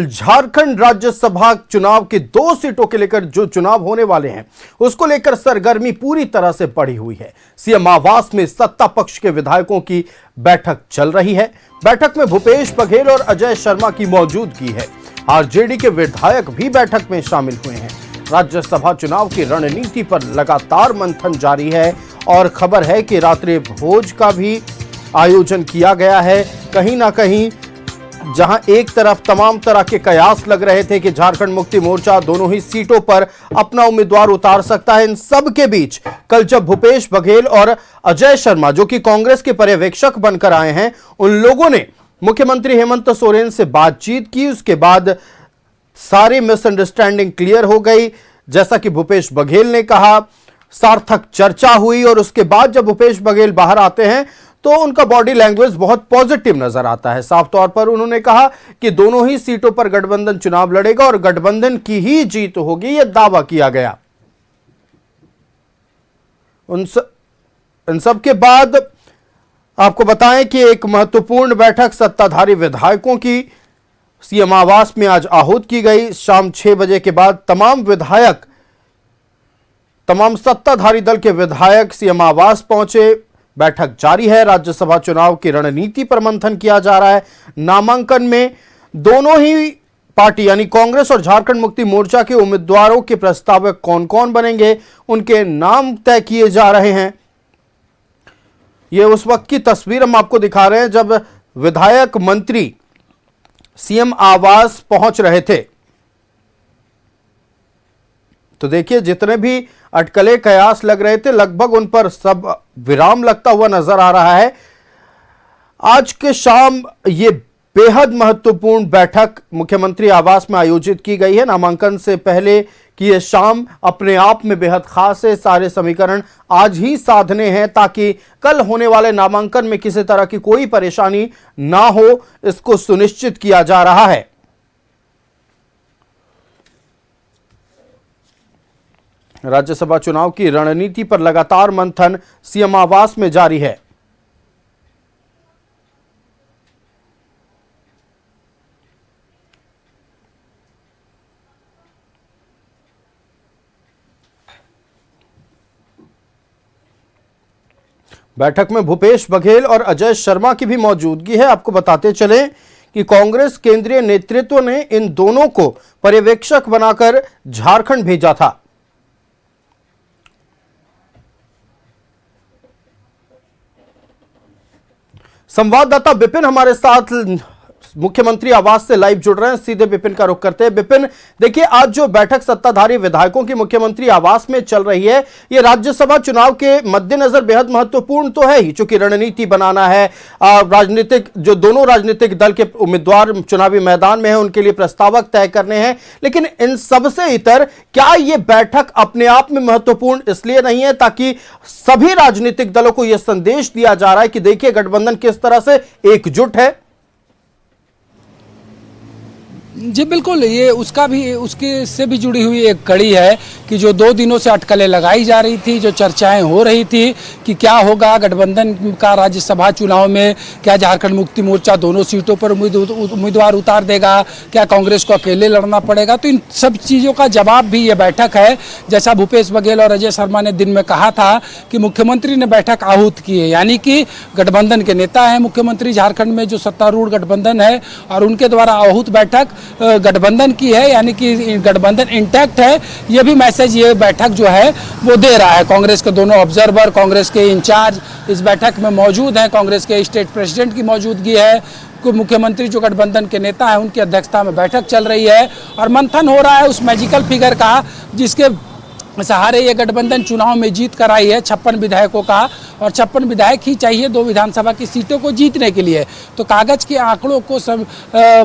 झारखंड राज्यसभा चुनाव के 2 सीटों के लेकर जो चुनाव होने वाले हैं उसको लेकर सरगर्मी पूरी तरह से बढ़ी हुई है। सीएम आवास में सत्ता पक्ष के विधायकों की बैठक चल रही है। बैठक में भूपेश बघेल और अजय शर्मा की मौजूदगी है। आरजेडी के विधायक भी बैठक में शामिल हुए हैं। राज्यसभा चुनाव की रणनीति पर लगातार मंथन जारी है और खबर है कि रात्रि भोज का भी आयोजन किया गया है। कहीं ना कहीं जहां एक तरफ तमाम तरह के कयास लग रहे थे कि झारखंड मुक्ति मोर्चा दोनों ही सीटों पर अपना उम्मीदवार उतार सकता है, इन सब के बीच कल जब भूपेश बघेल और अजय शर्मा जो कि कांग्रेस के पर्यवेक्षक बनकर आए हैं, उन लोगों ने मुख्यमंत्री हेमंत सोरेन से बातचीत की। उसके बाद सारी मिसअंडरस्टैंडिंग क्लियर हो गई। जैसा कि भूपेश बघेल ने कहा, सार्थक चर्चा हुई और उसके बाद जब भूपेश बघेल बाहर आते हैं तो उनका बॉडी लैंग्वेज बहुत पॉजिटिव नजर आता है। साफ तौर पर उन्होंने कहा कि दोनों ही सीटों पर गठबंधन चुनाव लड़ेगा और गठबंधन की ही जीत होगी, यह दावा किया गया। इन सब के बाद आपको बताएं कि एक महत्वपूर्ण बैठक सत्ताधारी विधायकों की सीएम आवास में आज आहूत की गई। शाम 6 बजे के बाद तमाम सत्ताधारी दल के विधायक सीएम आवास पहुंचे। बैठक जारी है। राज्यसभा चुनाव की रणनीति पर मंथन किया जा रहा है। नामांकन में दोनों ही पार्टी यानी कांग्रेस और झारखंड मुक्ति मोर्चा के उम्मीदवारों के प्रस्तावक कौन कौन बनेंगे, उनके नाम तय किए जा रहे हैं। यह उस वक्त की तस्वीर हम आपको दिखा रहे हैं जब विधायक मंत्री सीएम आवास पहुंच रहे थे। तो देखिए, जितने भी अटकले कयास लग रहे थे लगभग उन पर सब विराम लगता हुआ नजर आ रहा है। आज के शाम ये बेहद महत्वपूर्ण बैठक मुख्यमंत्री आवास में आयोजित की गई है। नामांकन से पहले की यह शाम अपने आप में बेहद खास है। सारे समीकरण आज ही साधने हैं ताकि कल होने वाले नामांकन में किसी तरह की कोई परेशानी ना हो, इसको सुनिश्चित किया जा रहा है। राज्यसभा चुनाव की रणनीति पर लगातार मंथन सीएम आवास में जारी है। बैठक में भूपेश बघेल और अजय शर्मा की भी मौजूदगी है। आपको बताते चलें कि कांग्रेस केंद्रीय नेतृत्व ने इन दोनों को पर्यवेक्षक बनाकर झारखंड भेजा था। संवाददाता विपिन हमारे साथ मुख्यमंत्री आवास से लाइव जुड़ रहे हैं। सीधे विपिन का रुख करते हैं। विपिन, देखिए, आज जो बैठक सत्ताधारी विधायकों की मुख्यमंत्री आवास में चल रही है, ये राज्यसभा चुनाव के मद्देनजर बेहद महत्वपूर्ण तो है ही, क्योंकि रणनीति बनाना है। जो दोनों राजनीतिक दल के उम्मीदवार चुनावी मैदान में हैं, उनके लिए प्रस्तावक तय करने हैं। लेकिन इन सबसे इतर क्या ये बैठक अपने आप में महत्वपूर्ण इसलिए नहीं है ताकि सभी राजनीतिक दलों को यह संदेश दिया जा रहा है कि देखिए गठबंधन किस तरह से एकजुट है? जी बिल्कुल, ये उसके से भी जुड़ी हुई एक कड़ी है कि जो 2 दिनों से अटकलें लगाई जा रही थी, जो चर्चाएं हो रही थी कि क्या होगा गठबंधन का राज्यसभा चुनाव में, क्या झारखंड मुक्ति मोर्चा दोनों सीटों पर उम्मीदवार उतार देगा, क्या कांग्रेस को अकेले लड़ना पड़ेगा। तो इन सब चीज़ों का जवाब भी ये बैठक है। जैसा भूपेश बघेल और अजय शर्मा ने दिन में कहा था कि मुख्यमंत्री ने बैठक आहूत की है, यानी कि गठबंधन के नेता हैं मुख्यमंत्री झारखंड में जो सत्तारूढ़ गठबंधन है, और उनके द्वारा आहूत बैठक गठबंधन की है, यानी कि गठबंधन इंटैक्ट है। ये भी मैसेज ये बैठक जो है वो दे रहा है। कांग्रेस के दोनों ऑब्जर्वर, कांग्रेस के इंचार्ज इस बैठक में मौजूद हैं। कांग्रेस के स्टेट प्रेसिडेंट की मौजूदगी है। मुख्यमंत्री जो गठबंधन के नेता हैं उनकी अध्यक्षता में बैठक चल रही है और मंथन हो रहा है उस मैजिकल फिगर का जिसके सहारे ये गठबंधन चुनाव में जीत कर आई है 56 विधायकों का, और 56 विधायक ही चाहिए 2 विधानसभा की सीटों को जीतने के लिए। तो कागज के आंकड़ों को सब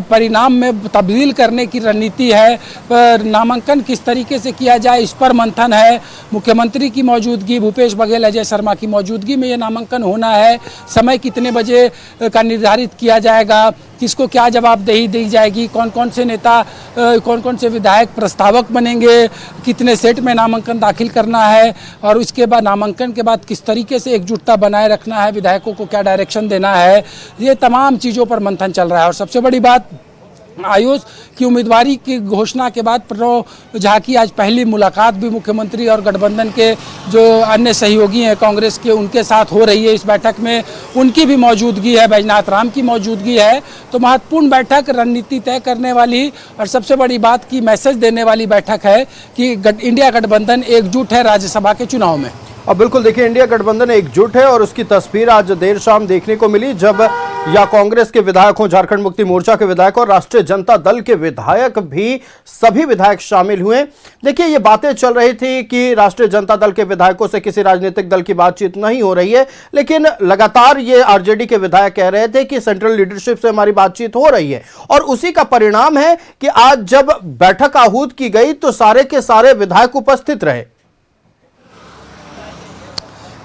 परिणाम में तब्दील करने की रणनीति है। पर नामांकन किस तरीके से किया जाए इस पर मंथन है। मुख्यमंत्री की मौजूदगी, भूपेश बघेल, अजय शर्मा की मौजूदगी में ये नामांकन होना है। समय कितने बजे का निर्धारित किया जाएगा, किसको क्या जवाबदेही दी जाएगी, कौन कौन से नेता, कौन कौन से विधायक प्रस्तावक बनेंगे, कितने सेट में नामांकन दाखिल करना है, और उसके बाद नामांकन के बाद किस तरीके से एकजुटता बनाए रखना है, विधायकों को क्या डायरेक्शन देना है, ये तमाम चीज़ों पर मंथन चल रहा है। और सबसे बड़ी बात आयुष की उम्मीदवारी की घोषणा के बाद प्रणव झा की आज पहली मुलाकात भी मुख्यमंत्री और गठबंधन के जो अन्य सहयोगी हैं कांग्रेस के, उनके साथ हो रही है। इस बैठक में उनकी भी मौजूदगी है, बैजनाथ राम की मौजूदगी है। तो महत्वपूर्ण बैठक, रणनीति तय करने वाली और सबसे बड़ी बात की मैसेज देने वाली बैठक है कि इंडिया गठबंधन एकजुट है राज्यसभा के चुनाव में। अब बिल्कुल देखिए, इंडिया गठबंधन एकजुट है और उसकी तस्वीर आज देर शाम देखने को मिली जब या कांग्रेस के विधायक हों, झारखंड मुक्ति मोर्चा के विधायक और राष्ट्रीय जनता दल के विधायक भी, सभी विधायक शामिल हुए। देखिए, ये बातें चल रही थी कि राष्ट्रीय जनता दल के विधायकों से किसी राजनीतिक दल की बातचीत नहीं हो रही है, लेकिन लगातार ये आरजेडी के विधायक कह रहे थे कि सेंट्रल लीडरशिप से हमारी बातचीत हो रही है। और उसी का परिणाम है कि आज जब बैठक आहूत की गई तो सारे के सारे विधायक उपस्थित रहे।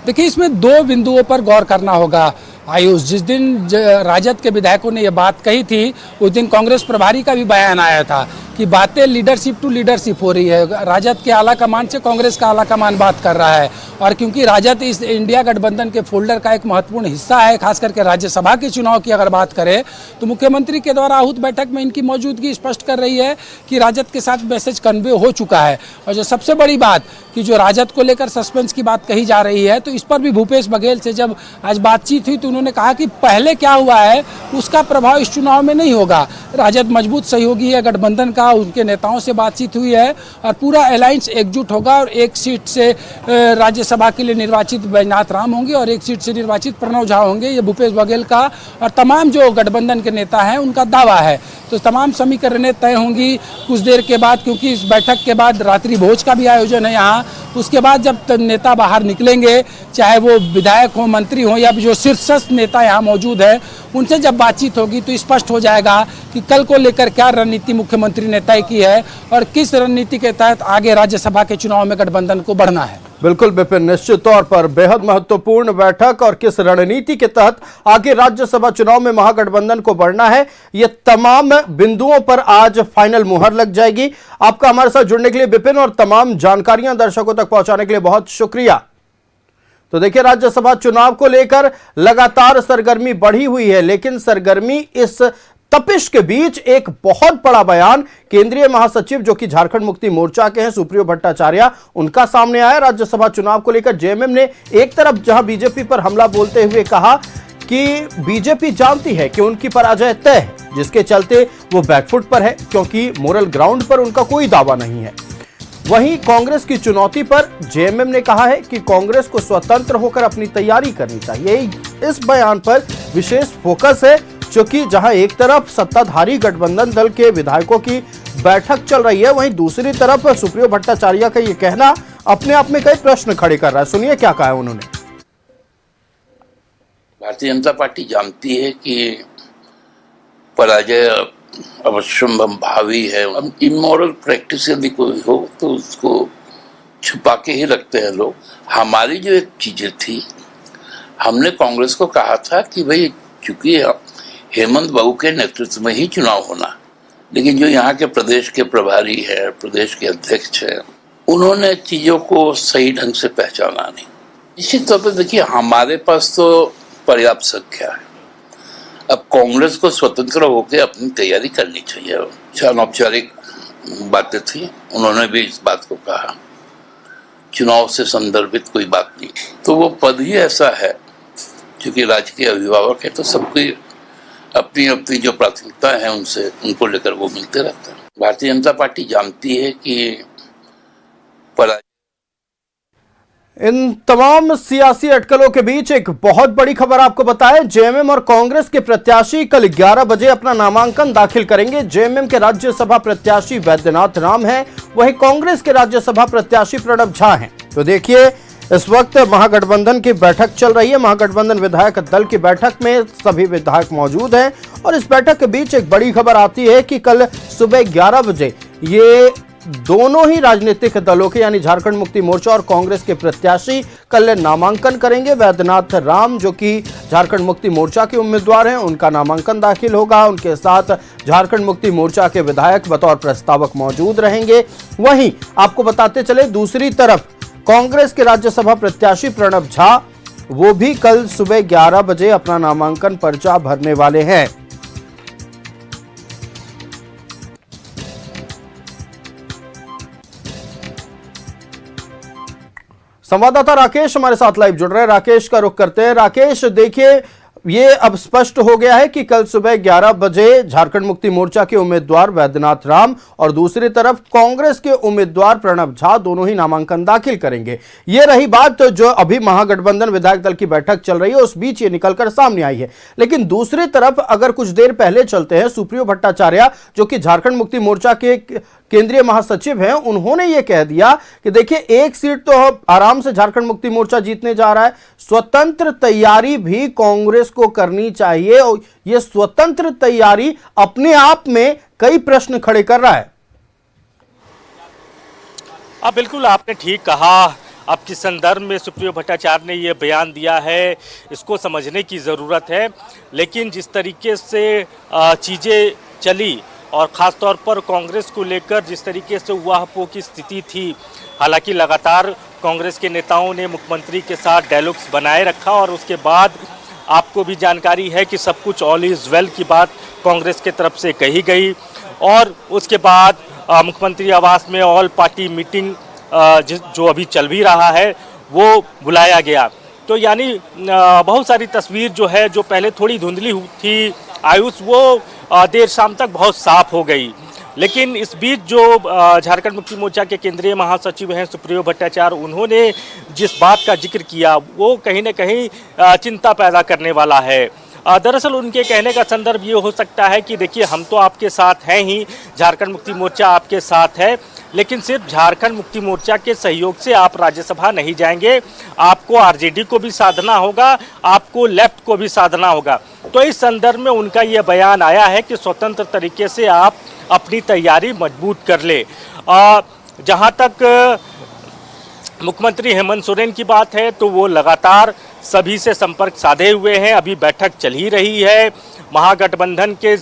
देखिए, इसमें दो बिंदुओं पर गौर करना होगा आयुष। जिस दिन राजद के विधायकों ने यह बात कही थी, उस दिन कांग्रेस प्रभारी का भी बयान आया था कि बातें लीडरशिप टू लीडरशिप हो रही है। राजद के आला कमान से कांग्रेस का आला कमान बात कर रहा है, और क्योंकि राजद इस इंडिया गठबंधन के फोल्डर का एक महत्वपूर्ण हिस्सा है, खास करके राज्यसभा के चुनाव की अगर बात करें तो मुख्यमंत्री के द्वारा आहूत बैठक में इनकी मौजूदगी स्पष्ट कर रही है कि राजद के साथ मैसेज कन्वे हो चुका है। और जो सबसे बड़ी बात कि जो राजद को लेकर सस्पेंस की बात कही जा रही है, तो इस पर भी भूपेश बघेल से जब आज बातचीत हुई तो उन्होंने कहा कि पहले क्या हुआ है उसका प्रभाव इस चुनाव में नहीं होगा। राजद मजबूत सहयोगी है गठबंधन का, उनके नेताओं से बातचीत हुई है और पूरा अलायंस एकजुट होगा और एक सीट से राज्यसभा के लिए निर्वाचित बैजनाथ राम होंगे और एक सीट से निर्वाचित प्रणव झा होंगे। ये भूपेश बघेल का और तमाम जो गठबंधन के नेता हैं उनका दावा है। तो तमाम समीकरणें तय होंगी कुछ देर के बाद, क्योंकि इस बैठक के बाद रात्रि भोज का भी आयोजन है यहाँ। उसके बाद जब नेता बाहर निकलेंगे, चाहे वो विधायक हो, मंत्री हो या जो शीर्षस्थ नेता यहाँ मौजूद है, उनसे जब बातचीत होगी तो स्पष्ट हो जाएगा कि कल को लेकर क्या रणनीति मुख्यमंत्री ने तय की है और किस रणनीति के तहत आगे राज्यसभा के चुनाव में गठबंधन को बढ़ना है। बिल्कुल विपिन, निश्चित तौर पर बेहद महत्वपूर्ण बैठक और किस रणनीति के तहत आगे राज्यसभा चुनाव में महागठबंधन को बढ़ना है, ये तमाम बिंदुओं पर आज फाइनल मुहर लग जाएगी। आपका हमारे साथ जुड़ने के लिए विपिन और तमाम जानकारियां दर्शकों तक पहुंचाने के लिए बहुत शुक्रिया। तो देखिए, राज्यसभा चुनाव को लेकर लगातार सरगर्मी बढ़ी हुई है, लेकिन सरगर्मी इस तपिश के बीच एक बहुत बड़ा बयान केंद्रीय महासचिव जो कि झारखंड मुक्ति मोर्चा के हैं सुप्रियो भट्टाचार्य, उनका सामने आया राज्यसभा चुनाव को लेकर। जेएमएम ने एक तरफ जहां बीजेपी पर हमला बोलते हुए कहा कि बीजेपी जानती है कि उनकी पराजय तय है, जिसके चलते वो बैकफुट पर है क्योंकि मोरल ग्राउंड पर उनका कोई दावा नहीं है। वहीं कांग्रेस की चुनौती पर जेएमएम ने कहा है कि कांग्रेस को स्वतंत्र होकर अपनी तैयारी करनी चाहिए। इस बयान पर विशेष फोकस है, क्योंकि जहां एक तरफ सत्ताधारी गठबंधन दल के विधायकों की बैठक चल रही है, वहीं दूसरी तरफ सुप्रियो भट्टाचार्य का यह कहना अपने आप में कई प्रश्न खड़े कर रहा है। सुनिए क्या कहा है उन्होंने। भारतीय जनता पार्टी जानती है कि पराजय अवश्यंभावी है। अब इमोरल प्रैक्टिस यदि कोई हो तो उसको छुपा के ही रखते हैं लोग। हमारी जो एक चीजें थी, हमने कांग्रेस को कहा था कि भाई चूंकि हेमंत बाबू के नेतृत्व में ही चुनाव होना, लेकिन जो यहाँ के प्रदेश के प्रभारी है, प्रदेश के अध्यक्ष है, उन्होंने चीजों को सही ढंग से पहचाना नहीं। निश्चित तौर पर देखिए, हमारे पास तो पर्याप्त संख्या है। अब कांग्रेस को स्वतंत्र होकर अपनी तैयारी करनी चाहिए। अनौपचारिक बातें थी, उन्होंने भी इस बात को कहा, चुनाव से संदर्भित कोई बात नहीं। तो वो पद ही ऐसा है, क्योंकि राजकीय अभिभावक है, तो सबकी अपनी अपनी जो प्राथमिकता है उनसे उनको लेकर वो मिलते रहते हैं। भारतीय जनता पार्टी जानती है कि इन तमाम सियासी अटकलों के बीच एक बहुत बड़ी खबर आपको बताएं। जेएमएम और कांग्रेस के प्रत्याशी कल 11 बजे अपना नामांकन दाखिल करेंगे। जेएमएम के राज्यसभा प्रत्याशी बैद्यनाथ राम हैं, वहीं कांग्रेस के राज्यसभा प्रत्याशी प्रणव झा हैं। तो देखिए, इस वक्त महागठबंधन की बैठक चल रही है। महागठबंधन विधायक दल की बैठक में सभी विधायक मौजूद हैं और इस बैठक के बीच एक बड़ी खबर आती है कि कल सुबह 11 बजे ये दोनों ही राजनीतिक दलों के यानी झारखंड मुक्ति मोर्चा और कांग्रेस के प्रत्याशी कल नामांकन करेंगे। बैद्यनाथ राम जो कि झारखंड मुक्ति मोर्चा के उम्मीदवार हैं, उनका नामांकन दाखिल होगा। उनके साथ झारखंड मुक्ति मोर्चा के विधायक बतौर प्रस्तावक मौजूद रहेंगे। वहीं आपको बताते चले, दूसरी तरफ कांग्रेस के राज्यसभा प्रत्याशी प्रणव झा वो भी कल सुबह 11 बजे अपना नामांकन पर्चा भरने वाले हैं। संवाददाता राकेश हमारे साथ लाइव जुड़ रहे हैं। राकेश का रुख करते हैं। राकेश, देखिए ये अब स्पष्ट हो गया है कि कल सुबह 11 बजे झारखंड मुक्ति मोर्चा के उम्मीदवार वैद्यनाथ राम और दूसरी तरफ कांग्रेस के उम्मीदवार प्रणब झा दोनों ही नामांकन दाखिल करेंगे। ये रही बात जो अभी महागठबंधन विधायक दल की बैठक चल रही है उस बीच ये निकलकर सामने आई है। लेकिन दूसरी तरफ अगर कुछ देर पहले चलते हैं, सुप्रियो भट्टाचार्य जो कि झारखंड मुक्ति मोर्चा के केंद्रीय महासचिव हैं, उन्होंने ये कह दिया कि देखिए एक सीट तो आराम से झारखंड मुक्ति मोर्चा जीतने जा रहा है, स्वतंत्र तैयारी भी कांग्रेस को करनी चाहिए और ये स्वतंत्र तैयारी अपने आप में कई प्रश्न खड़े कर रहा है। बिल्कुल आपने ठीक कहा। अब किस संदर्भ में सुप्रियो भट्टाचार्य ने ये बयान दिया है इसको समझने की ज़रूरत है। लेकिन जिस तरीके से चीज़ें चली और ख़ास तौर पर कांग्रेस को लेकर जिस तरीके से उहापोह की स्थिति थी, हालांकि लगातार कांग्रेस के नेताओं ने मुख्यमंत्री के साथ डायलॉग्स बनाए रखा और उसके बाद आपको भी जानकारी है कि सब कुछ ऑल इज़ वेल की बात कांग्रेस के तरफ से कही गई और उसके बाद मुख्यमंत्री आवास में ऑल पार्टी मीटिंग जो अभी चल भी रहा है वो बुलाया गया। तो यानी बहुत सारी तस्वीर जो है जो पहले थोड़ी धुंधली थी आयुष, वो देर शाम तक बहुत साफ हो गई। लेकिन इस बीच जो झारखंड मुक्ति मोर्चा के केंद्रीय महासचिव हैं सुप्रियो भट्टाचार्य, उन्होंने जिस बात का जिक्र किया वो कहीं न कहीं चिंता पैदा करने वाला है। दरअसल उनके कहने का संदर्भ ये हो सकता है कि देखिए हम तो आपके साथ हैं ही, झारखंड मुक्ति मोर्चा आपके साथ है, लेकिन सिर्फ झारखंड मुक्ति मोर्चा के सहयोग से आप राज्यसभा नहीं जाएंगे, आपको आरजेडी को भी साधना होगा, आपको लेफ्ट को भी साधना होगा। तो इस संदर्भ में उनका ये बयान आया है कि स्वतंत्र तरीके से आप अपनी तैयारी मजबूत कर ले। जहाँ तक मुख्यमंत्री हेमंत सोरेन की बात है तो वो लगातार सभी से संपर्क साधे हुए हैं, अभी बैठक चल ही रही है। महागठबंधन के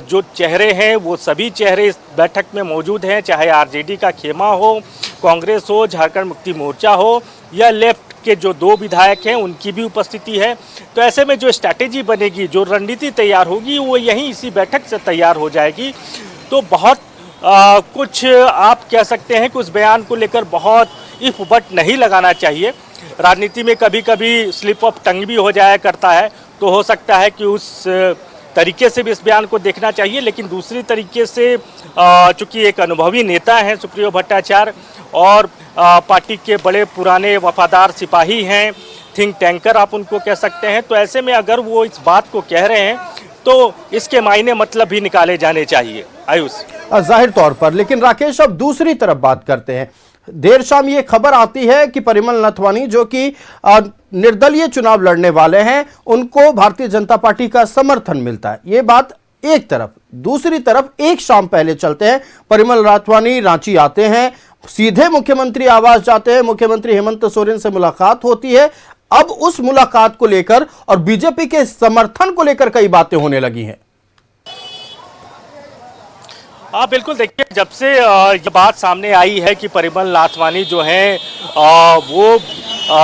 जो चेहरे हैं वो सभी चेहरे इस बैठक में मौजूद हैं, चाहे आरजेडी का खेमा हो, कांग्रेस हो, झारखंड मुक्ति मोर्चा हो या लेफ्ट के जो दो विधायक हैं उनकी भी उपस्थिति है। तो ऐसे में जो स्ट्रैटेजी बनेगी, जो रणनीति तैयार होगी वो यहीं इसी बैठक से तैयार हो जाएगी। तो बहुत कुछ आप कह सकते हैं कि उस बयान को लेकर बहुत इफ बट नहीं लगाना चाहिए। राजनीति में कभी कभी स्लिप ऑफ टंग भी हो जाया करता है, तो हो सकता है कि उस तरीके से भी इस बयान को देखना चाहिए। लेकिन दूसरी तरीके से चूँकि एक अनुभवी नेता हैं सुप्रियो भट्टाचार्य और पार्टी के बड़े पुराने वफादार सिपाही हैं, थिंक टैंकर आप उनको कह सकते हैं, तो ऐसे में अगर वो इस बात को कह रहे हैं तो इसके मायने मतलब भी निकाले जाने चाहिए आयुष, जाहिर तौर पर। लेकिन राकेश, अब दूसरी तरफ बात करते हैं। देर शाम ये खबर आती है कि परिमल नथवानी जो कि निर्दलीय चुनाव लड़ने वाले हैं, उनको भारतीय जनता पार्टी का समर्थन मिलता है। ये बात एक तरफ। दूसरी तरफ एक शाम पहले चलते हैं, परिमल नथवानी रांची आते हैं, सीधे मुख्यमंत्री आवास जाते हैं, मुख्यमंत्री हेमंत सोरेन से मुलाकात होती है। अब उस मुलाकात को लेकर और बीजेपी के समर्थन को लेकर कई बातें होने लगी हैं। बिल्कुल, देखिए जब से ये बात सामने आई है कि परिमल नाथवानी जो हैं वो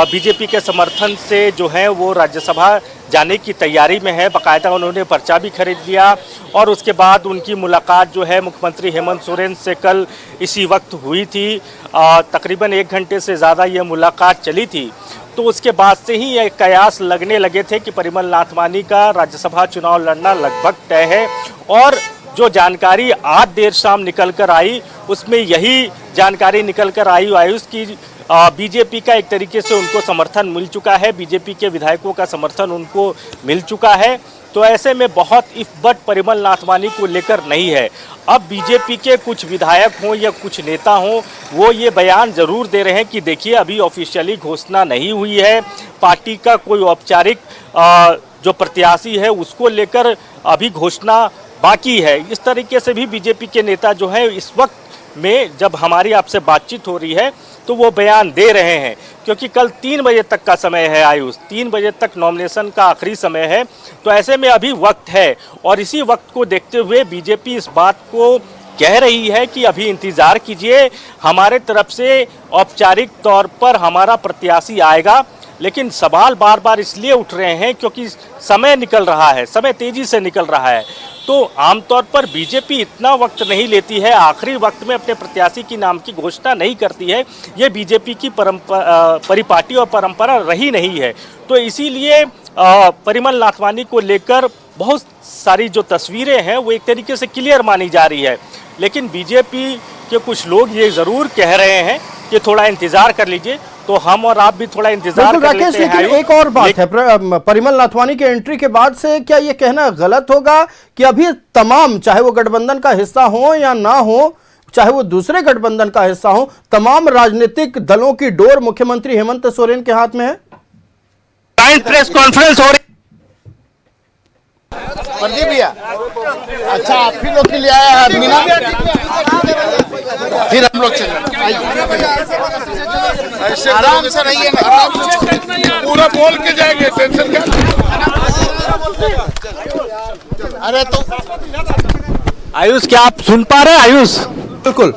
बीजेपी के समर्थन से जो है वो राज्यसभा जाने की तैयारी में है, बाकायदा उन्होंने पर्चा भी खरीद लिया और उसके बाद उनकी मुलाकात जो है मुख्यमंत्री हेमंत सोरेन से कल इसी वक्त हुई थी। तकरीबन 1 घंटे से ज़्यादा ये मुलाकात चली थी। तो उसके बाद से ही ये कयास लगने लगे थे कि परिमल नाथवानी का राज्यसभा चुनाव लड़ना लगभग तय है। और जो जानकारी आज देर शाम निकल कर आई उसमें यही जानकारी निकल कर आई आयुष की बीजेपी का एक तरीके से उनको समर्थन मिल चुका है, बीजेपी के विधायकों का समर्थन उनको मिल चुका है। तो ऐसे में बहुत इफ बट परिमल नाथवानी को लेकर नहीं है। अब बीजेपी के कुछ विधायक हों या कुछ नेता हों, वो ये बयान ज़रूर दे रहे हैं कि देखिए अभी ऑफिशियली घोषणा नहीं हुई है, पार्टी का कोई औपचारिक जो प्रत्याशी है उसको लेकर अभी घोषणा बाकी है। इस तरीके से भी बीजेपी के नेता जो है इस वक्त में जब हमारी आपसे बातचीत हो रही है तो वो बयान दे रहे हैं, क्योंकि कल 3 बजे तक का समय है आयुष, 3 बजे तक नॉमिनेशन का आखिरी समय है। तो ऐसे में अभी वक्त है और इसी वक्त को देखते हुए बीजेपी इस बात को कह रही है कि अभी इंतज़ार कीजिए, हमारे तरफ से औपचारिक तौर पर हमारा प्रत्याशी आएगा। लेकिन सवाल बार बार इसलिए उठ रहे हैं क्योंकि समय निकल रहा है, समय तेजी से निकल रहा है, तो आमतौर पर बीजेपी इतना वक्त नहीं लेती है, आखिरी वक्त में अपने प्रत्याशी की नाम की घोषणा नहीं करती है। ये बीजेपी की परिपाटी और परंपरा रही नहीं है। तो इसीलिए परिमल नाथवानी को लेकर बहुत सारी जो तस्वीरें हैं वो एक तरीके से क्लियर मानी जा रही है, लेकिन बीजेपी के कुछ लोग ये ज़रूर कह रहे हैं कि थोड़ा इंतज़ार कर लीजिए। तो हम और आप भी थोड़ा इंतजार कर लेते हैं। लेकिन एक और बात है, परिमल नाथवानी के एंट्री के बाद से क्या ये कहना गलत होगा कि अभी तमाम, चाहे वो गठबंधन का हिस्सा हो या ना हो, चाहे वो दूसरे गठबंधन का हिस्सा हो, तमाम राजनीतिक दलों की डोर मुख्यमंत्री हेमंत सोरेन के हाथ में है? प्रेस कॉन्फ्रेंस हो रही। प्रदीप भैया, अच्छा आप ही लोग के लिए आया है आदमी ना, फिर हम लोग चले ऐसे आराम से रहिए ना, पूरा बोल के जाएंगे, टेंशन क्या। अरे तो आयुष, क्या आप सुन पा रहे हैं? आयुष, बिल्कुल।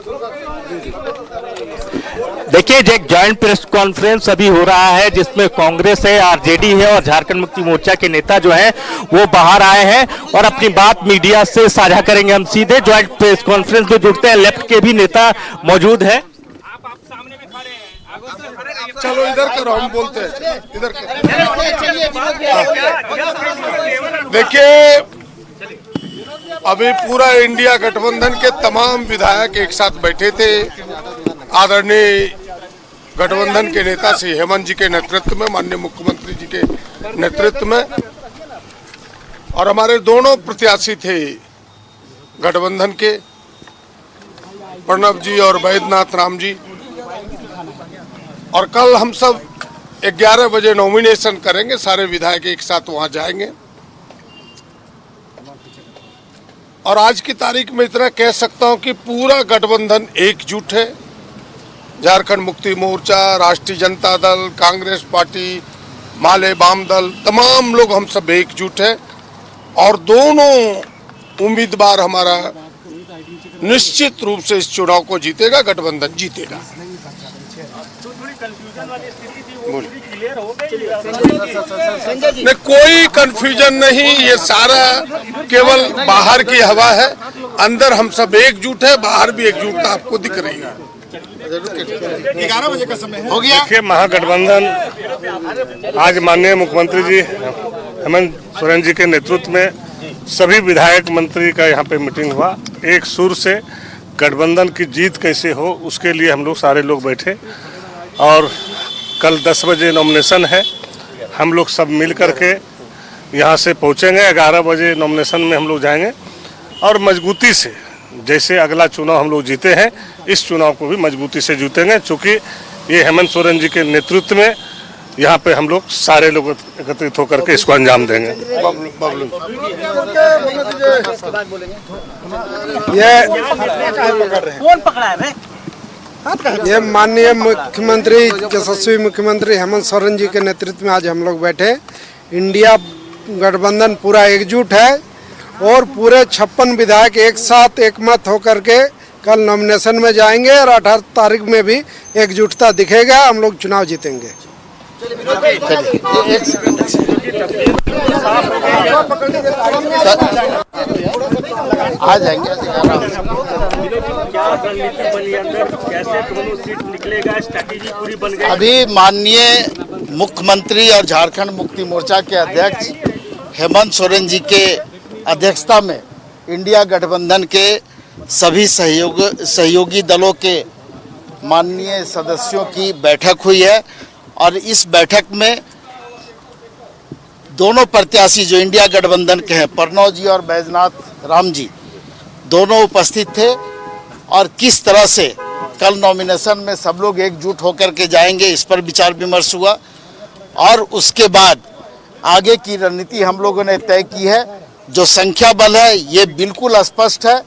देखिए, एक जॉइंट प्रेस कॉन्फ्रेंस अभी हो रहा है जिसमें कांग्रेस है, आरजेडी है और झारखंड मुक्ति मोर्चा के नेता जो हैं वो बाहर आए हैं और अपनी बात मीडिया से साझा करेंगे। हम सीधे जॉइंट प्रेस कॉन्फ्रेंस में जुड़ते हैं। लेफ्ट के भी नेता मौजूद है। आप सामने में खड़े हैं, चलो इधर करो, हम बोलते हैं इधर। देखिए, अभी पूरा इंडिया गठबंधन के तमाम विधायक एक साथ बैठे थे आदरणीय गठबंधन के नेता श्री हेमंत जी के नेतृत्व में, माननीय मुख्यमंत्री जी के नेतृत्व में, और हमारे दोनों प्रत्याशी थे गठबंधन के, प्रणव जी और वैद्यनाथ राम जी। और कल हम सब 11 बजे नॉमिनेशन करेंगे, सारे विधायक एक साथ वहां जाएंगे। और आज की तारीख में इतना कह सकता हूं कि पूरा गठबंधन एकजुट है। झारखंड मुक्ति मोर्चा, राष्ट्रीय जनता दल, कांग्रेस पार्टी, माले वाम दल, तमाम लोग हम सब एकजुट हैं और दोनों उम्मीदवार हमारा निश्चित रूप से इस चुनाव को जीतेगा, गठबंधन जीतेगा। नहीं, कोई कंफ्यूजन नहीं, ये सारा केवल बाहर की हवा है, अंदर हम सब एकजुट है, बाहर भी एकजुटता आपको दिख रही है। 11 बजे का समय हो गया। देखिए, महागठबंधन आज माननीय मुख्यमंत्री जी हेमंत सोरेन जी के नेतृत्व में सभी विधायक मंत्री का यहाँ पे मीटिंग हुआ। एक सुर से गठबंधन की जीत कैसे हो उसके लिए हम लोग सारे लोग बैठे और कल 10 बजे नॉमिनेशन है। हम लोग सब मिल करके यहाँ से पहुँचेंगे, 11 बजे नॉमिनेशन में हम लोग जाएंगे और मजबूती से, जैसे अगला चुनाव हम लोग जीते हैं, इस चुनाव को भी मजबूती से जीतेंगे, क्योंकि ये हेमंत सोरेन जी के नेतृत्व में यहाँ पे हम लोग सारे लोग एकत्रित होकर के इसको अंजाम देंगे। ये माननीय मुख्यमंत्री, यशस्वी मुख्यमंत्री हेमंत सोरेन जी के नेतृत्व में आज हम लोग बैठे। इंडिया गठबंधन पूरा एकजुट है और पूरे 56 विधायक एक साथ एकमत होकर के कल नॉमिनेशन में जाएंगे और 18 तारीख में भी एकजुटता दिखेगा, हम लोग चुनाव जीतेंगे। आ जाएंगे। अभी माननीय मुख्यमंत्री और झारखंड मुक्ति मोर्चा के अध्यक्ष हेमंत सोरेन जी के अध्यक्षता में इंडिया गठबंधन के सभी सहयोगी दलों के माननीय सदस्यों की बैठक हुई है और इस बैठक में दोनों प्रत्याशी जो इंडिया गठबंधन के हैं, प्रणव जी और वैद्यनाथ राम जी, दोनों उपस्थित थे और किस तरह से कल नॉमिनेशन में सब लोग एकजुट होकर के जाएंगे इस पर विचार विमर्श हुआ और उसके बाद आगे की रणनीति हम लोगों ने तय की है। जो संख्या बल है ये बिल्कुल स्पष्ट है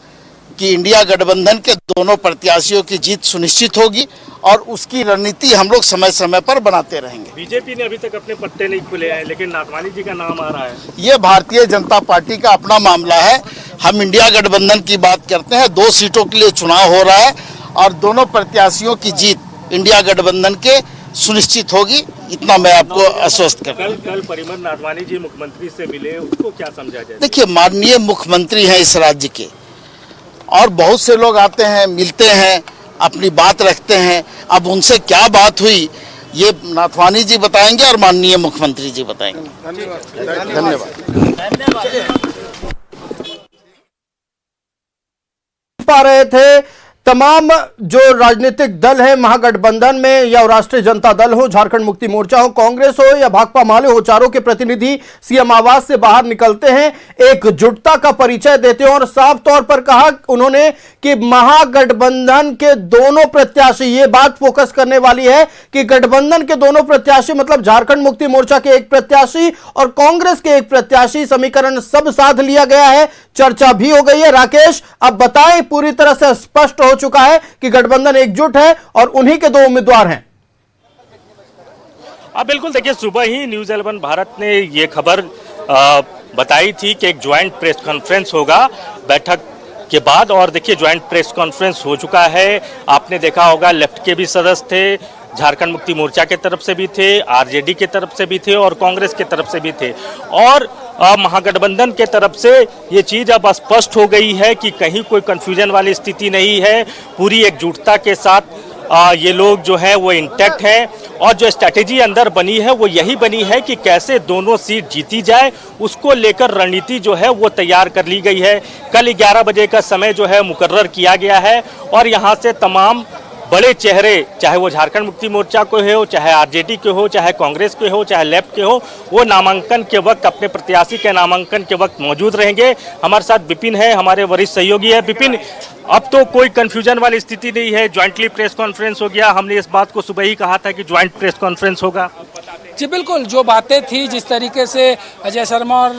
कि इंडिया गठबंधन के दोनों प्रत्याशियों की जीत सुनिश्चित होगी और उसकी रणनीति हम लोग समय समय पर बनाते रहेंगे। बीजेपी ने अभी तक अपने पत्ते नहीं खुले हैं, लेकिन नाथवानी जी का नाम आ रहा है। ये भारतीय जनता पार्टी का अपना मामला है। हम इंडिया गठबंधन की बात करते हैं। 2 सीटों के लिए चुनाव हो रहा है और दोनों प्रत्याशियों की जीत इंडिया गठबंधन के सुनिश्चित होगी, इतना मैं आपको आश्वस्त कर। कल परिमल नाथवानी जी मुख्यमंत्री से मिले, उसको क्या समझा जाए? देखिए, माननीय मुख्यमंत्री हैं इस राज्य के, और बहुत से लोग आते हैं, मिलते हैं, अपनी बात रखते हैं। अब उनसे क्या बात हुई ये नाथवानी जी बताएंगे और माननीय मुख्यमंत्री जी बताएंगे। धन्यवाद। पा रहे थे तमाम जो राजनीतिक दल है महागठबंधन में, या राष्ट्रीय जनता दल हो, झारखंड मुक्ति मोर्चा हो, कांग्रेस हो या भाकपा माले हो, चारों के प्रतिनिधि सीएम आवास से बाहर निकलते हैं, एकजुटता का परिचय देते हैं और साफ तौर पर कहा उन्होंने कि महागठबंधन के दोनों प्रत्याशी, ये बात फोकस करने वाली है कि गठबंधन के दोनों प्रत्याशी मतलब झारखंड मुक्ति मोर्चा के एक प्रत्याशी और कांग्रेस के एक प्रत्याशी, समीकरण सब साध लिया गया है, चर्चा भी हो गई है। राकेश, अब बताएं, पूरी तरह से स्पष्ट हो चुका है कि गठबंधन एकजुट है और उन्हीं के दो उम्मीदवार हैं। बिल्कुल, देखिए, सुबह ही न्यूज़ 11 भारत ने ये खबर बताई थी कि एक ज्वाइंट प्रेस कॉन्फ्रेंस होगा बैठक के बाद, और देखिए ज्वाइंट प्रेस कॉन्फ्रेंस हो चुका है। आपने देखा होगा लेफ्ट के भी सदस्य थे, झारखंड मुक्ति मोर्चा के तरफ से भी थे, आरजेडी के तरफ से भी थे और कांग्रेस के तरफ से भी थे, और महागठबंधन के तरफ से ये चीज़ अब स्पष्ट हो गई है कि कहीं कोई कंफ्यूजन वाली स्थिति नहीं है। पूरी एकजुटता के साथ ये लोग जो है वो इंटैक्ट हैं, और जो स्ट्रैटेजी अंदर बनी है वो यही बनी है कि कैसे दोनों सीट जीती जाए, उसको लेकर रणनीति जो है वो तैयार कर ली गई है। कल 11 बजे का समय जो है मुकर्रर किया गया है, और यहाँ से तमाम बड़े चेहरे, चाहे वो झारखंड मुक्ति मोर्चा के हो, चाहे आरजेडी के हो, चाहे कांग्रेस के हो, चाहे लेफ्ट के हो, वो नामांकन के वक्त अपने प्रत्याशी के नामांकन के वक्त मौजूद रहेंगे। हमारे साथ विपिन है, हमारे वरिष्ठ सहयोगी है। विपिन, अब तो कोई कंफ्यूजन वाली स्थिति नहीं है, ज्वाइंटली प्रेस कॉन्फ्रेंस हो गया। हमने इस बात को सुबह ही कहा था कि ज्वाइंट प्रेस कॉन्फ्रेंस होगा। जी बिल्कुल, जो बातें थी, जिस तरीके से अजय शर्मा और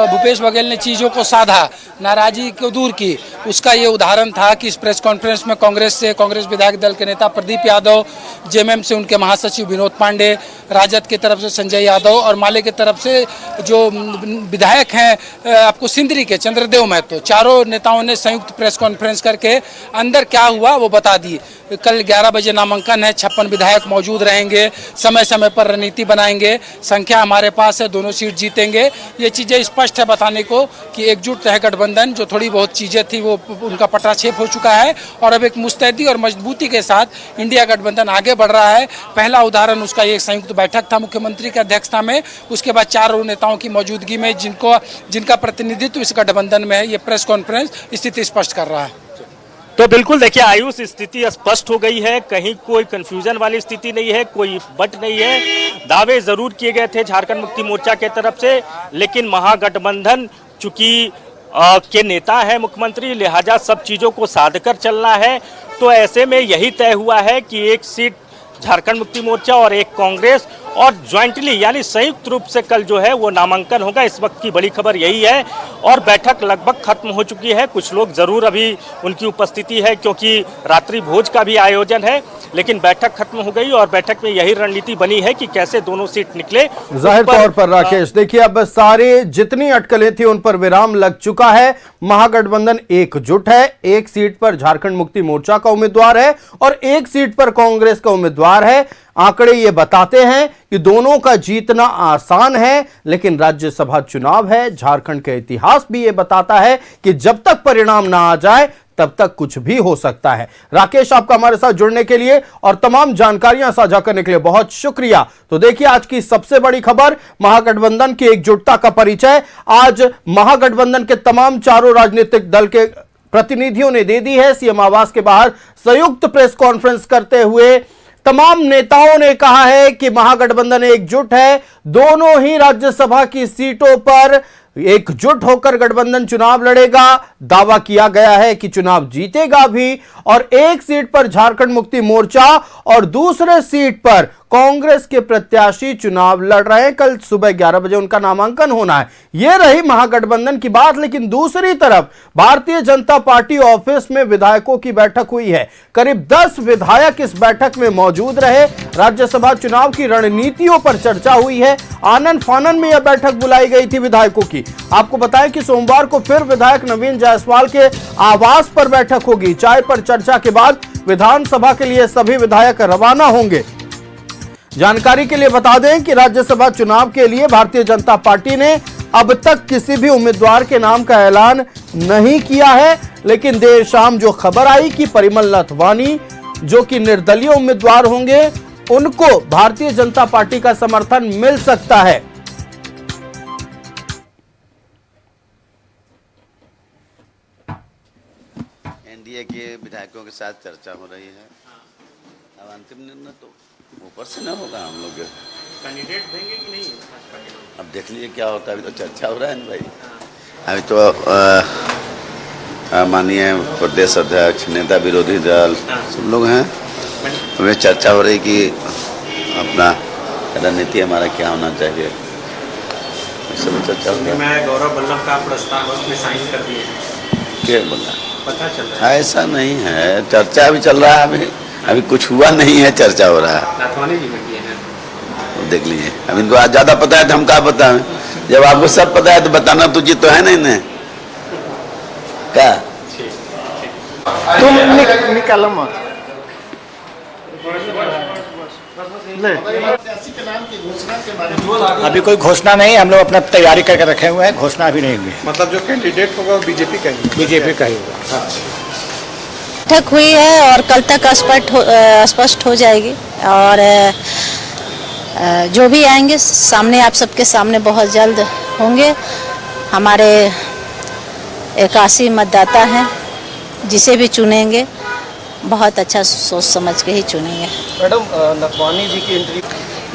भूपेश बघेल ने चीज़ों को साधा, नाराजी को दूर की, उसका ये उदाहरण था कि इस प्रेस कॉन्फ्रेंस में कांग्रेस विधायक दल के नेता प्रदीप यादव, जेएमएम से उनके महासचिव विनोद पांडे, राजद की तरफ से संजय यादव और माले की तरफ से जो विधायक हैं आपको सिंदरी के चंद्रदेव महतो, चारों नेताओं ने संयुक्त प्रेस कॉन्फ्रेंस करके अंदर क्या हुआ वो बता दी। कल 11 बजे नामांकन है, 56 विधायक मौजूद रहेंगे, समय समय पर रणनीति बनाएंगे, संख्या हमारे पास है, दोनों सीट जीतेंगे। ये चीज़ें स्पष्ट है बताने को कि एकजुट है गठबंधन। जो थोड़ी बहुत चीज़ें थी वो उनका पटाक्षेप हो चुका है, और अब एक मुस्तैदी और मजबूती के साथ इंडिया गठबंधन आगे बढ़ रहा है। पहला उदाहरण उसका एक संयुक्त बैठक था मुख्यमंत्री की अध्यक्षता में, उसके बाद चारों नेताओं की मौजूदगी में जिनका प्रतिनिधित्व इस गठबंधन में है, ये प्रेस कॉन्फ्रेंस स्थिति स्पष्ट कर रहा है। तो बिल्कुल देखिए आयुष, स्थिति स्पष्ट हो गई है, कहीं कोई कंफ्यूजन वाली स्थिति नहीं है, कोई बट नहीं है। दावे जरूर किए गए थे झारखंड मुक्ति मोर्चा के तरफ से, लेकिन महागठबंधन चूंकि के नेता है मुख्यमंत्री, लिहाजा सब चीज़ों को साध कर चलना है। तो ऐसे में यही तय हुआ है कि एक सीट झारखंड मुक्ति मोर्चा और एक कांग्रेस, और ज्वाइंटली यानी संयुक्त रूप से कल जो है वो नामांकन होगा। इस वक्त की बड़ी खबर यही है, और बैठक लगभग खत्म हो चुकी है। कुछ लोग जरूर अभी उनकी उपस्थिति है क्योंकि रात्रि भोज का भी आयोजन है, लेकिन बैठक खत्म हो गई और बैठक में यही रणनीति बनी है कि कैसे दोनों सीट निकले। जाहिर तौर पर राकेश, देखिए अब सारे जितनी अटकलें थी उन पर विराम लग चुका है। महागठबंधन एकजुट है, एक सीट पर झारखंड मुक्ति मोर्चा का उम्मीदवार है और एक सीट पर कांग्रेस का उम्मीदवार है। आंकड़े ये बताते हैं कि दोनों का जीतना आसान है, लेकिन राज्यसभा चुनाव है। झारखंड का इतिहास भी ये बताता है कि जब तक परिणाम ना आ जाए तब तक कुछ भी हो सकता है। राकेश, आपका हमारे साथ जुड़ने के लिए और तमाम जानकारियां साझा करने के लिए बहुत शुक्रिया। तो देखिए आज की सबसे बड़ी खबर, महागठबंधन की एकजुटता का परिचय आज महागठबंधन के तमाम चारों राजनीतिक दल के प्रतिनिधियों ने दे दी है। सीएम आवास के बाहर संयुक्त प्रेस कॉन्फ्रेंस करते हुए तमाम नेताओं ने कहा है कि महागठबंधन एकजुट है, दोनों ही राज्यसभा की सीटों पर एकजुट होकर गठबंधन चुनाव लड़ेगा। दावा किया गया है कि चुनाव जीतेगा भी, और एक सीट पर झारखंड मुक्ति मोर्चा और दूसरे सीट पर कांग्रेस के प्रत्याशी चुनाव लड़ रहे हैं। कल सुबह 11 बजे उनका नामांकन होना है। यह रही महागठबंधन की बात, लेकिन दूसरी तरफ भारतीय जनता पार्टी ऑफिस में विधायकों की बैठक हुई है। करीब 10 विधायक इस बैठक में मौजूद रहे। राज्यसभा चुनाव की रणनीतियों पर चर्चा हुई है। आनन फानन में यह बैठक बुलाई गई थी विधायकों की। आपको बताएं कि सोमवार को फिर विधायक नवीन जायसवाल के आवास पर बैठक होगी। चाय पर चर्चा के बाद विधानसभा के लिए सभी विधायक रवाना होंगे। जानकारी के लिए बता दें कि राज्यसभा चुनाव के लिए भारतीय जनता पार्टी ने अब तक किसी भी उम्मीदवार के नाम का ऐलान नहीं किया है, लेकिन देर शाम जो खबर आई कि परिमल नथवानी जो कि निर्दलीय उम्मीदवार होंगे, उनको भारतीय जनता पार्टी का समर्थन मिल सकता है। एनडीए के विधायकों के साथ चर्चा हो रही है। अब अंतिम निर्णय तो ऊपर से न होगा, हम लोग कैंडिडेट देंगे कि नहीं? अब देख लीजिए क्या होता है। अभी तो चर्चा हो रहा है ना भाई। अभी तो माननीय प्रदेश अध्यक्ष, नेता विरोधी दल सब लोग हैं। हमें चर्चा हो रही कि अपना रणनीति हमारा क्या होना चाहिए, सब चर्चा हो रही है। मैं गौरव वल्लभ का प्रस्ताव उसमें साइन कर दिए, क्या बोला पता चल रहा है। ऐसा नहीं है, चर्चा अभी चल रहा है। अभी कुछ हुआ नहीं है, चर्चा हो रहा है। नथवानी जी में किए हैं, देख लीजिए। अब इनको आज ज्यादा पता है तो हम क्या बताएं? जब आपको सब पता है तो बताना तो उचित तो है नहीं ना? क्या तुम निकालो मत। अभी कोई घोषणा नहीं, हम लोग अपना तैयारी करके रखे हुए हैं। घोषणा अभी नहीं हुई। मतलब जो कैंडिडेट होगा वो बीजेपी का ही बीजेपी का ही होगा। बैठक हुई है और कल तक स्पष्ट हो जाएगी। और जो भी आएंगे सामने, आप सबके सामने बहुत जल्द होंगे। हमारे 81 मतदाता हैं, जिसे भी चुनेंगे बहुत अच्छा सोच समझ के ही चुनेंगे। मैडम, नथवानी जी की एंट्री,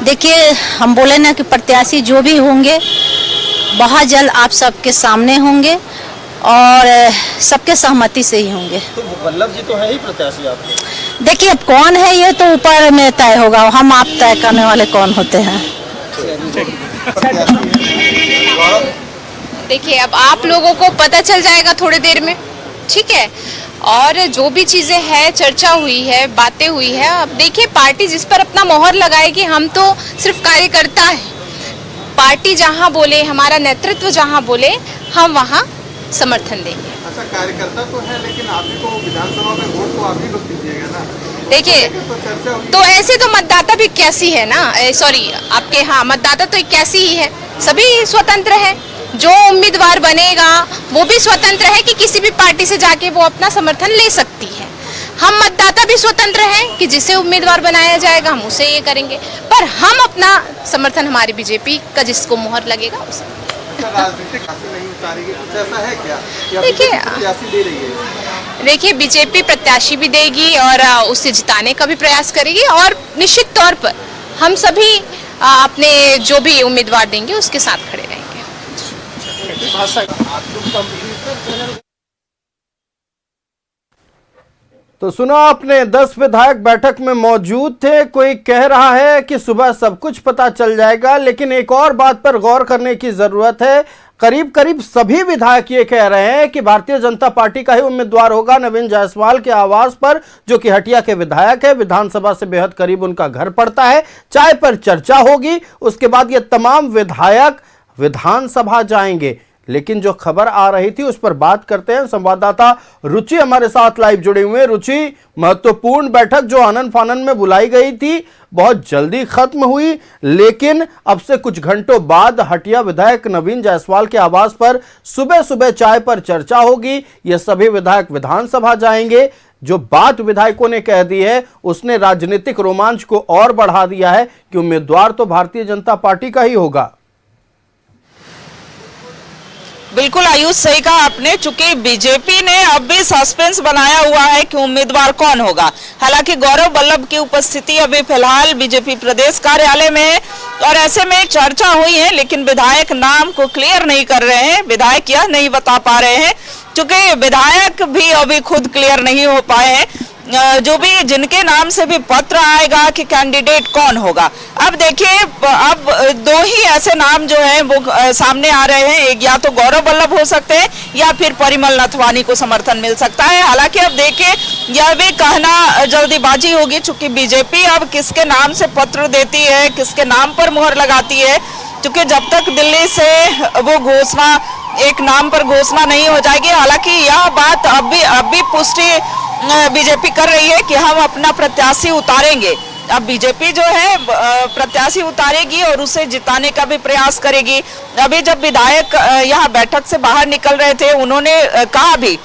देखिए हम बोले ना कि प्रत्याशी जो भी होंगे बहुत जल्द आप सबके सामने होंगे और सबके सहमति से ही होंगे। तो वल्लभ जी तो है ही प्रत्याशी आपके। देखिए अब कौन है ये तो ऊपर में तय होगा, हम आप तय करने वाले कौन होते हैं। देखिए अब आप लोगों को पता चल जाएगा थोड़ी देर में, ठीक है। और जो भी चीज़ें हैं, चर्चा हुई है, बातें हुई है, अब देखिए पार्टी जिस पर अपना मोहर लगाएगी। हम तो सिर्फ कार्यकर्ता है, पार्टी जहां बोले, हमारा नेतृत्व जहां बोले, हम वहां समर्थन देंगे। अच्छा, कार्यकर्ता तो है, लेकिन आप ही को विधानसभा में वोट तो आप ही लोग दीजिएगा ना। देखिए तो ऐसे तो मतदाता भी 81 है ना, सॉरी आपके, हाँ मतदाता तो 81 ही है, सभी स्वतंत्र है। जो उम्मीदवार बनेगा वो भी स्वतंत्र है कि किसी भी पार्टी से जाके वो अपना समर्थन ले सकती है। हम मतदाता भी स्वतंत्र हैं कि जिसे उम्मीदवार बनाया जाएगा हम उसे ये करेंगे, पर हम अपना समर्थन हमारी बीजेपी का जिसको मोहर लगेगा उसे। राजनीतिक नहीं उतारेगी, कुछ ऐसा है क्या? देखिए बीजेपी प्रत्याशी भी देगी और उसे जिताने का भी प्रयास करेगी, और निश्चित तौर पर हम सभी अपने जो भी उम्मीदवार देंगे उसके साथ खड़े रहेंगे। तो सुना आपने, 10 विधायक बैठक में मौजूद थे। कोई कह रहा है कि सुबह सब कुछ पता चल जाएगा, लेकिन एक और बात पर गौर करने की जरूरत है। करीब करीब सभी विधायक ये कह रहे हैं कि भारतीय जनता पार्टी का ही उम्मीदवार होगा नवीन जायसवाल के आवास पर, जो कि हटिया के विधायक है, विधानसभा से बेहद करीब उनका घर पड़ता है। चाय पर चर्चा होगी, उसके बाद ये तमाम विधायक विधानसभा जाएंगे। लेकिन जो खबर आ रही थी उस पर बात करते हैं। संवाददाता रुचि हमारे साथ लाइव जुड़े हुए हैं। रुचि, महत्वपूर्ण बैठक जो आनन फानन में बुलाई गई थी बहुत जल्दी खत्म हुई, लेकिन अब से कुछ घंटों बाद हटिया विधायक नवीन जायसवाल के आवास पर सुबह सुबह चाय पर चर्चा होगी। ये सभी विधायक विधानसभा जाएंगे। जो बात विधायकों ने कह दी है उसने राजनीतिक रोमांच को और बढ़ा दिया है कि उम्मीदवार तो भारतीय जनता पार्टी का ही होगा। बिल्कुल आयुष, सही कहा आपने। चूंकि बीजेपी ने अब भी सस्पेंस बनाया हुआ है कि उम्मीदवार कौन होगा। हालांकि गौरव वल्लभ की उपस्थिति अभी फिलहाल बीजेपी प्रदेश कार्यालय में है और ऐसे में चर्चा हुई है, लेकिन विधायक नाम को क्लियर नहीं कर रहे हैं। विधायक यह नहीं बता पा रहे हैं, चूंकि विधायक भी अभी खुद क्लियर नहीं हो पाए हैं। जो भी जिनके नाम से भी पत्र आएगा कि कैंडिडेट कौन होगा। अब देखिए, अब दो ही ऐसे नाम जो हैं वो सामने आ रहे हैं, एक या तो गौरव वल्लभ हो सकते हैं या फिर परिमल नथवानी को समर्थन मिल सकता है। हालांकि अब देखिए, यह भी कहना जल्दीबाजी होगी, चूंकि बीजेपी अब किसके नाम से पत्र देती है, किसके नाम पर मुहर लगाती है, क्योंकि जब तक दिल्ली से वो घोषणा, एक नाम पर घोषणा नहीं हो जाएगी। हालांकि यह बात अब भी पुष्टि बीजेपी कर रही है कि हम अपना प्रत्याशी उतारेंगे, अब बीजेपी जो है प्रत्याशी उतारेगी और उसे जिताने का भी प्रयास करेगी। अभी जब विधायक यहाँ बैठक से बाहर निकल रहे थे, उन्होंने कहा भी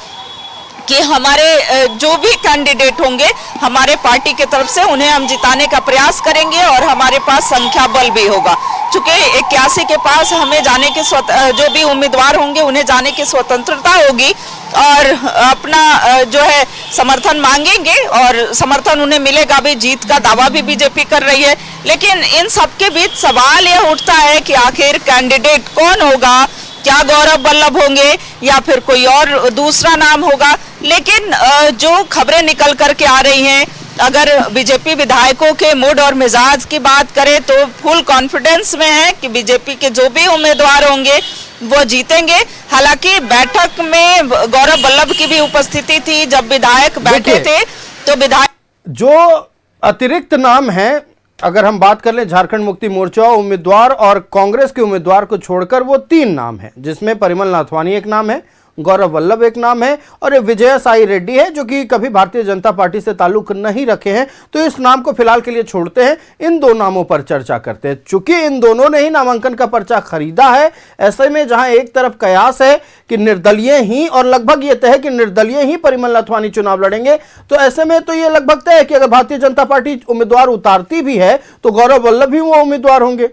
कि हमारे जो भी कैंडिडेट होंगे हमारे पार्टी की तरफ से उन्हें हम जिताने का प्रयास करेंगे और हमारे पास संख्या बल भी होगा। चूंकि 81 के पास हमें जाने की जो भी उम्मीदवार होंगे उन्हें जाने की स्वतंत्रता होगी और अपना जो है समर्थन मांगेंगे और समर्थन उन्हें मिलेगा भी। जीत का दावा भी बीजेपी कर रही है, लेकिन इन सबके बीच सवाल यह उठता है कि आखिर कैंडिडेट कौन होगा, क्या गौरव वल्लभ होंगे या फिर कोई और दूसरा नाम होगा। लेकिन जो खबरें निकल करके आ रही हैं, अगर बीजेपी विधायकों के मूड और मिजाज की बात करें तो फुल कॉन्फिडेंस में है कि बीजेपी के जो भी उम्मीदवार होंगे वो जीतेंगे। हालांकि बैठक में गौरव वल्लभ की भी उपस्थिति थी। जब विधायक बैठे थे तो विधायक जो अतिरिक्त नाम है, अगर हम बात कर लें झारखंड मुक्ति मोर्चा उम्मीदवार और कांग्रेस के उम्मीदवार को छोड़कर, वो 3 नाम है, जिसमें परिमल नाथवानी एक नाम है, गौरव वल्लभ एक नाम है और विजय साई रेड्डी है, जो कि कभी भारतीय जनता पार्टी से ताल्लुक नहीं रखे हैं। तो इस नाम को फिलहाल के लिए छोड़ते हैं, इन 2 नामों पर चर्चा करते हैं। चूंकि इन दोनों ने ही नामांकन का पर्चा खरीदा है, ऐसे में जहां एक तरफ कयास है कि निर्दलीय ही, और लगभग ये तय है कि निर्दलीय ही परिमल नाथवानी चुनाव लड़ेंगे, तो ऐसे में तो ये लगभग तय है कि अगर भारतीय जनता पार्टी उम्मीदवार उतारती भी है तो गौरव वल्लभ ही वो उम्मीदवार होंगे।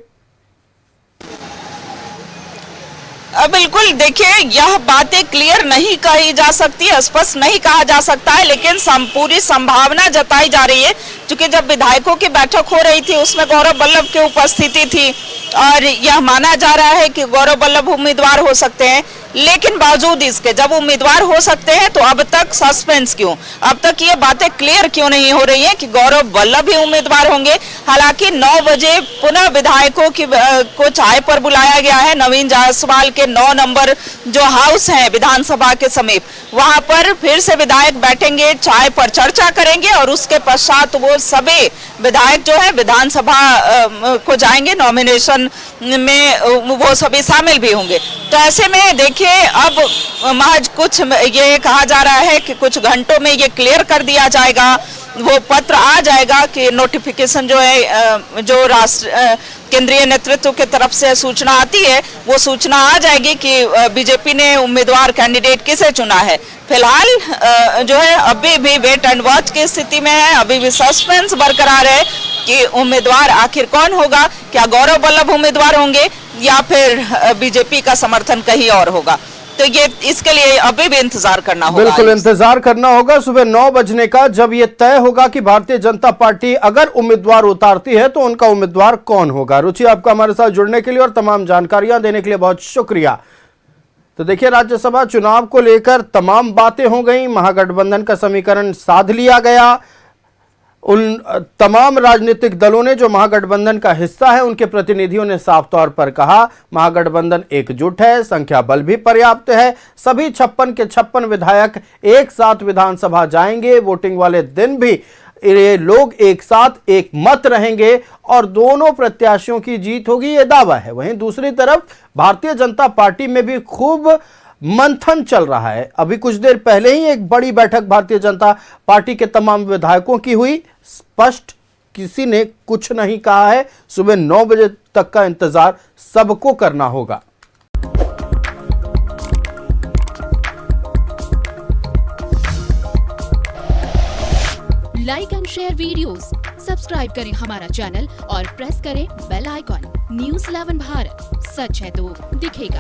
बिल्कुल, देखिए यह बातें क्लियर नहीं कही जा सकती, स्पष्ट नहीं कहा जा सकता है, लेकिन पूरी संभावना जताई जा रही है। क्योंकि जब विधायकों की बैठक हो रही थी उसमें गौरव वल्लभ की उपस्थिति थी और यह माना जा रहा है कि गौरव वल्लभ उम्मीदवार हो सकते हैं। लेकिन बावजूद इसके जब उम्मीदवार हो सकते हैं तो अब तक सस्पेंस क्यों, अब तक ये बातें क्लियर क्यों नहीं हो रही हैं कि गौरव वल्लभ ही उम्मीदवार होंगे। हालांकि 9 बजे पुनः विधायकों को चाय पर बुलाया गया है। नवीन जायसवाल के 9 नंबर जो हाउस है विधानसभा के समीप, वहां पर फिर से विधायक बैठेंगे, चाय पर चर्चा करेंगे और उसके पश्चात वो सभी विधायक जो है विधानसभा को जाएंगे। नॉमिनेशन में वो सभी शामिल भी होंगे। तो ऐसे में देखिए अब महज कुछ ये कहा जा रहा है कि कुछ घंटों में ये क्लियर कर दिया जाएगा, वो पत्र आ जाएगा कि नोटिफिकेशन जो है जो केंद्रीय नेतृत्व की तरफ से सूचना आती है, वो सूचना आ जाएगी कि बीजेपी ने उम्मीदवार कैंडिडेट किसे चुना है। फिलहाल जो है अभी भी वेट एंड वॉच की स्थिति में है, अभी भी सस्पेंस बरकरार है कि उम्मीदवार आखिर कौन होगा, क्या गौरव वल्लभ उम्मीदवार होंगे या फिर बीजेपी का समर्थन कहीं और होगा। तो ये इसके लिए अभी भी इंतजार करना होगा। बिल्कुल इंतजार करना होगा सुबह 9 बजने का, जब ये तय होगा कि भारतीय जनता पार्टी अगर उम्मीदवार उतारती है तो उनका उम्मीदवार कौन होगा। रुचि, आपका हमारे साथ जुड़ने के लिए और तमाम जानकारियां देने के लिए बहुत शुक्रिया। तो देखिए, राज्यसभा चुनाव को लेकर तमाम बातें हो गई, महागठबंधन का समीकरण साध लिया गया। उन तमाम राजनीतिक दलों ने जो महागठबंधन का हिस्सा है उनके प्रतिनिधियों ने साफ तौर पर कहा महागठबंधन एकजुट है, संख्या बल भी पर्याप्त है, सभी 56 के 56 विधायक एक साथ विधानसभा जाएंगे, वोटिंग वाले दिन भी ये लोग एक साथ एक मत रहेंगे और दोनों प्रत्याशियों की जीत होगी, ये दावा है। वहीं दूसरी तरफ भारतीय जनता पार्टी में भी खूब मंथन चल रहा है। अभी कुछ देर पहले ही एक बड़ी बैठक भारतीय जनता पार्टी के तमाम विधायकों की हुई, स्पष्ट किसी ने कुछ नहीं कहा है। सुबह 9 बजे तक का इंतजार सबको करना होगा। Like and share videos, subscribe करें हमारा चैनल और प्रेस करें बेल आइकॉन। न्यूज़ 11 भारत, सच है तो दिखेगा।